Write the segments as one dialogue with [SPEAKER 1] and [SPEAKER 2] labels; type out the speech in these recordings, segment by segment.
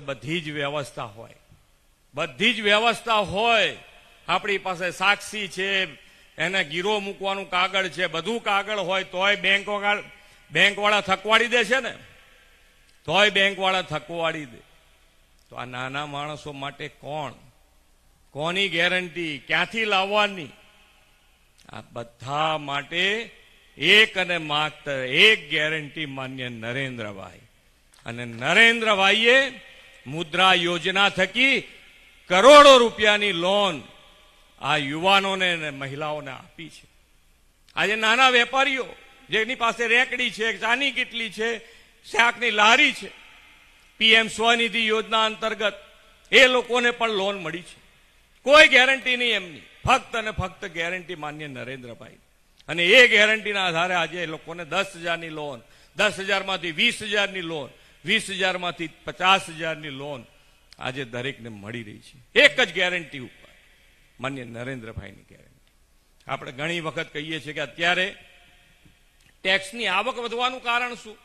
[SPEAKER 1] બધી જ વ્યવસ્થા હોય, બધી જ વ્યવસ્થા હોય. આપણી પાસે સાક્ષી છે, એને ગીરો મૂકવાનું કાગળ છે, બધું કાગળ હોય તોય બેંક વાળા થકવાડી દે છે ને, તોય બેંક વાળા થકવાડી દે. તો આ નાના માણસો માટે કોની ગેરંટી, ક્યાંથી લાવવાની? આ બધા માટે એક અને માત્ર એક ગેરંટી માન્ય નરેન્દ્રભાઈ. અને નરેન્દ્રભાઈએ મુદ્રા યોજના થકી કરોડો રૂપિયાની લોન આ યુવાનોને અને મહિલાઓને આપી છે. આજે નાના વેપારીઓ જેની પાસે રેકડી છે, ચાની કીટલી છે, શાકની લારી છે, પીએમ સ્વનિધિ યોજના અંતર્ગત એ લોકોને પણ લોન મળી છે. કોઈ ગેરંટી નહીં એમની, ફક્ત અને ફક્ત ગેરંટી માન્ય નરેન્દ્રભાઈ. અને એ ગેરંટીના આધારે આજે એ લોકોને 10,000ની લોન, 10,000માંથી 20,000ની લોન, 20,000માંથી 50,000ની લોન આજે દરેકને મળી રહી છે. એક જ ગેરંટી ઉપર, માન્ય નરેન્દ્રભાઈની ગેરંટી. આપણે ઘણી વખત કહીએ છીએ કે અત્યારે ટેક્સની આવક વધવાનું કારણ શું?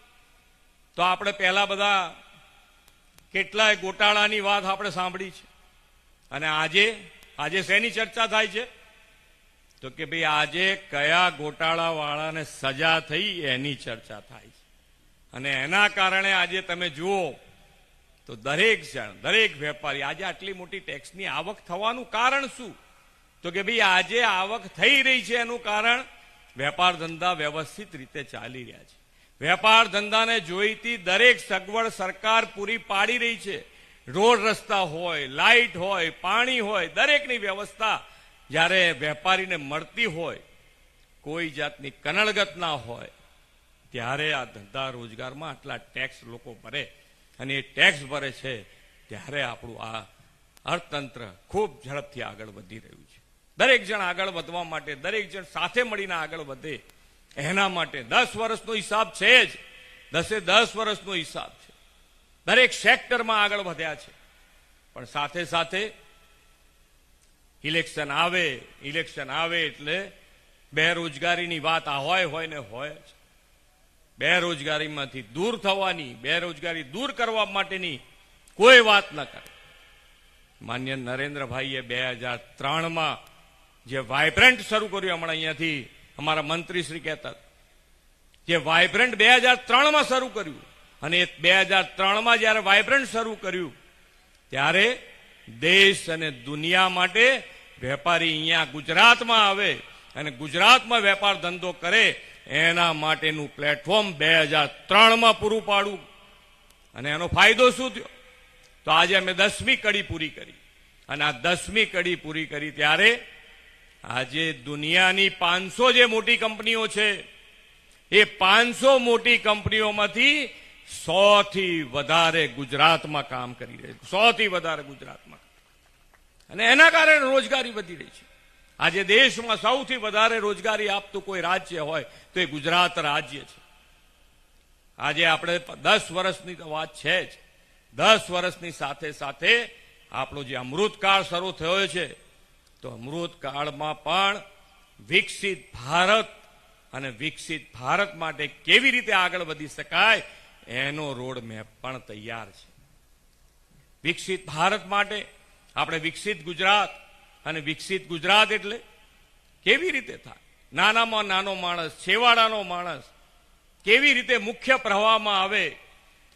[SPEAKER 1] તો આપણે પહેલા બધા કેટલાય ગોટાળાની વાત આપણે સાંભળી છે. અને આજે શેની ચર્ચા થાય છે? તો કે ભાઈ આજે કયા ગોટાળા વાળાને સજા થઈ એની ચર્ચા થાય છે. અને એના કારણે આજે તમે જુઓ તો દરેક વેપારી આજે આટલી મોટી ટેક્સની આવક થવાનું કારણ શું? તો કે ભાઈ આજે આવક થઈ રહી છે એનું કારણ વેપાર ધંધા વ્યવસ્થિત રીતે ચાલી રહ્યા છે. વેપાર ધંધાને જોઈતી દરેક સગવડ સરકાર પૂરી પાડી રહી છે. રોડ રસ્તા હોય, લાઇટ હોય, પાણી હોય, દરેકની વ્યવસ્થા જ્યારે વેપારીને મળતી હોય, કોઈ જાતની કનડગત ના હોય, ત્યારે આ ધંધા રોજગારમાં આટલા ટેક્સ લોકો ભરે. અને એ ટેક્સ ભરે છે ત્યારે આપણું આ અર્થતંત્ર ખૂબ ઝડપથી આગળ વધી રહ્યું છે. દરેક જણ આગળ વધવા માટે, દરેક જણ સાથે મળીને આગળ વધે એના માટે 10 વર્ષનો હિસાબ છે જ, 10 વર્ષનો હિસાબ છે. દરેક સેક્ટરમાં આગળ વધ્યા છે. પણ સાથે સાથે ઇલેક્શન આવે એટલે બેરોજગારીની વાત હોય ને હોય જ. બેરોજગારીમાંથી દૂર થવાની, બેરોજગારી દૂર કરવા માટેની કોઈ વાત ન કરે. માન્ય નરેન્દ્રભાઈએ 2003માં જે વાઇબ્રન્ટ શરૂ કર્યું, હમણાં અહીંયાથી અમારા મંત્રી શ્રી કહેતા, જે વાઇબ્રન્ટ 2003માં શરૂ કર્યું. અને 2003માં જયારે વાઇબ્રન્ટ શરૂ કર્યું ત્યારે દેશ અને દુનિયા માટે વેપારી અહીંયા ગુજરાતમાં આવે અને ગુજરાતમાં વેપાર ધંધો કરે એના માટેનું પ્લેટફોર્મ 2003માં પૂરું પાડવું. અને એનો ફાયદો શું થયો? તો આજે અમે 10મી કડી પૂરી કરી. અને આ 10મી કડી પૂરી કરી ત્યારે આજે દુનિયાની 500 જે મોટી કંપનીઓ છે, એ 500 મોટી કંપનીઓમાંથી 100થી વધારે ગુજરાતમાં કામ કરી રહી છે. 100થી વધારે ગુજરાતમાં. અને એના કારણે રોજગારી વધી રહી છે. આજે દેશમાં સૌથી વધારે રોજગારી આપતું કોઈ રાજ્ય હોય તો એ ગુજરાત રાજ્ય છે. આજે આપણે 10 વર્ષની તો વાત છે જ. 10 વર્ષની સાથે સાથે આપણો જે અમૃતકાળ શરૂ થયો છે, તો અમૃતકાળમાં પણ વિકસિત ભારત અને વિકસિત ભારત માટે કેવી રીતે આગળ વધી શકાય એનો રોડ મેપ પણ તૈયાર છે. વિકસિત ભારત માટે આપણે વિકસિત ગુજરાત, અને વિકસિત ગુજરાત એટલે કેવી રીતે થાય? નાનામાં નાનો માણસ, છેવાડાનો માણસ કેવી રીતે મુખ્ય પ્રવાહમાં આવે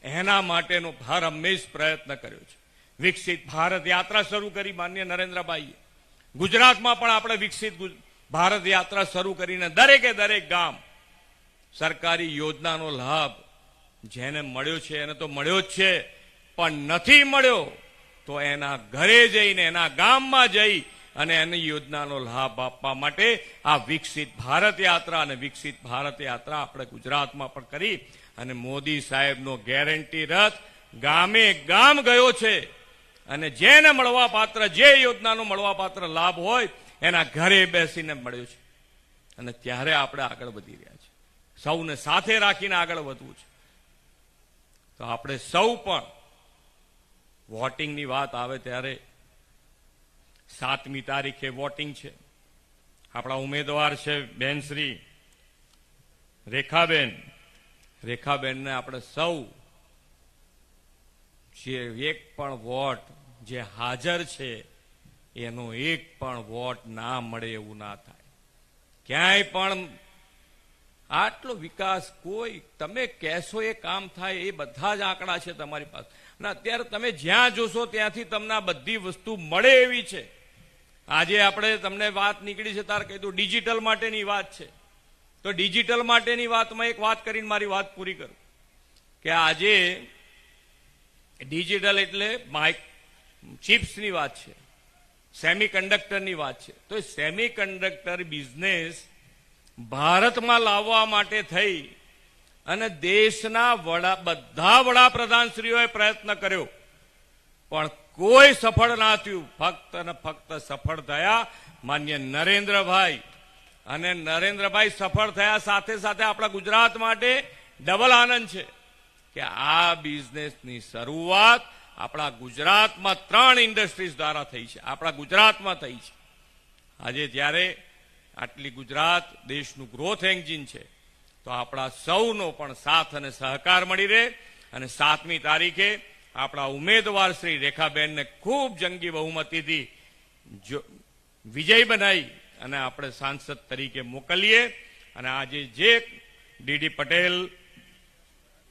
[SPEAKER 1] એના માટેનો હર હંમેશ પ્રયત્ન કર્યો છે. વિકસિત ભારત યાત્રા શરૂ કરી માન્ય નરેન્દ્રભાઈએ. ગુજરાતમાં પણ આપણે વિકસિત ભારત યાત્રા શરૂ કરીને દરેકે દરેક ગામ સરકારી યોજનાનો લાભ જેને મળ્યો છે એને તો મળ્યો જ છે, પણ નથી મળ્યો તો એના ઘરે જઈને, એના ગામમાં જઈ અને એની યોજનાનો લાભ આપવા માટે આ વિકસિત ભારત યાત્રા અને વિકસિત ભારત યાત્રા આપણે ગુજરાતમાં પણ કરી. અને મોદી સાહેબનો ગેરંટી રથ ગામે ગામ ગયો છે. અને જેને મળવા પાત્ર, જે યોજનાનો મળવા પાત્ર લાભ હોય એના ઘરે બેસીને મળ્યો છે. અને ત્યારે આપણે આગળ વધી રહ્યા છીએ. સૌને સાથે રાખીને આગળ વધવું છે. તો આપણે સૌ પણ વોટિંગની વાત આવે ત્યારે 7મી તારીખે વોટિંગ છે. આપણા ઉમેદવાર છે બેનશ્રી રેખાબેનને આપણે સૌ જે એક પણ વોટ જે હાજર છે એનો એક પણ વોટ ના મળે એવું ના થાય. ક્યાંય પણ આટલો વિકાસ કોઈ તમે કહેશો એ કામ થાય એ બધા જ આંકડા છે તમારી પાસે. અને અત્યારે તમે જ્યાં જોશો ત્યાંથી તમને આ બધી વસ્તુ મળે એવી છે. આજે આપણે તમને વાત નીકળી છે તાર કહી દઉં ડિજિટલ માટેની વાત છે. તો ડિજિટલ માટેની વાતમાં એક વાત કરીને મારી વાત પૂરી કરું કે આજે ડિજિટલ એટલે ચિપ્સની વાત છે, સેમી કન્ડક્ટરની વાત છે. તો સેમી કન્ડક્ટર બિઝનેસ ભારતમાં લાવવા માટે થઈ અને દેશના બધા વડાપ્રધાનશ્રીઓએ પ્રયત્ન કર્યો પણ કોઈ સફળ ના થયું. ફક્ત ને ફક્ત સફળ થયા માન્ય નરેન્દ્રભાઈ. અને નરેન્દ્રભાઈ સફળ થયા સાથે સાથે આપણા ગુજરાત માટે ડબલ આનંદ છે કે આ બિઝનેસની શરૂઆત આપણા ગુજરાતમાં 3 ઇન્ડસ્ટ્રીઝ દ્વારા થઈ છે, આપણા ગુજરાતમાં થઈ છે. આજે જ્યારે આટલી ગુજરાત દેશનું ગ્રોથ એન્જિન છે તો આપણા સૌનો પણ સાથ અને સહકાર મળી રહે. અને 7મી તારીખે આપણા ઉમેદવાર શ્રી રેખાબેનને ખૂબ જંગી બહુમતીથી વિજય બનાવી અને આપણે સાંસદ તરીકે મોકલીએ. અને આજે જે ડીડી પટેલ,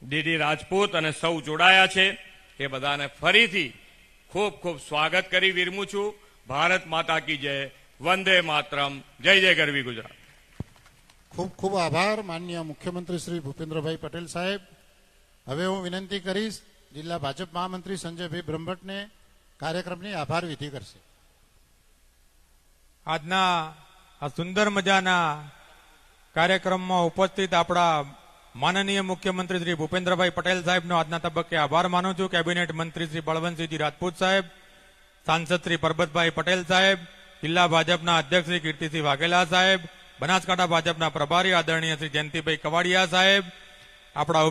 [SPEAKER 1] ડીડી રાજપૂત અને સૌ જોડાયા છે એ બધાને ફરીથી ખૂબ ખૂબ સ્વાગત કરી વિરમું છું. ભારત માતા કી જય, વંદે માતરમ, જય જય ગરવી ગુજરાત.
[SPEAKER 2] ખૂબ ખૂબ આભાર માનનીય મુખ્યમંત્રી શ્રી ભૂપેન્દ્રભાઈ પટેલ સાહેબ. હવે હું વિનંતી કરીશ જિલ્લા ભાજપ મહામંત્રી સંજયભાઈ બ્રહ્મભટ્ટને કાર્યક્રમની આભાર વિધિ કરશે.
[SPEAKER 3] આજના આ સુંદર મજાના કાર્યક્રમમાં ઉપસ્થિત આપણા માનનીય મુખ્યમંત્રી શ્રી ભૂપેન્દ્રભાઈ પટેલ સાહેબનો આજના તબક્કે આભાર માનું છું. કેબિનેટ મંત્રી શ્રી બળવંતસિંહજી રાજપૂત સાહેબ, સાંસદ શ્રી પરબતભાઈ પટેલ સાહેબ, જિલ્લા ભાજપના અધ્યક્ષ શ્રી કીર્તિસિંહ વાઘેલા સાહેબ, બનાસકાંઠા ભાજપના પ્રભારી આદરણીય શ્રી જયંતિભાઈ કવાડિયા સાહેબ, આપણા